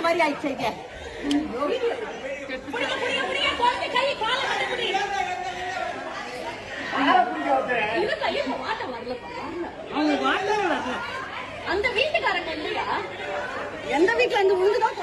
மாதிரி ஆயிடுச்சு. அவங்க வாட்டர் வரல. அந்த வீட்டுக்காரங்க இல்லையா? எந்த வீட்டுல இருந்து உண்டுதான்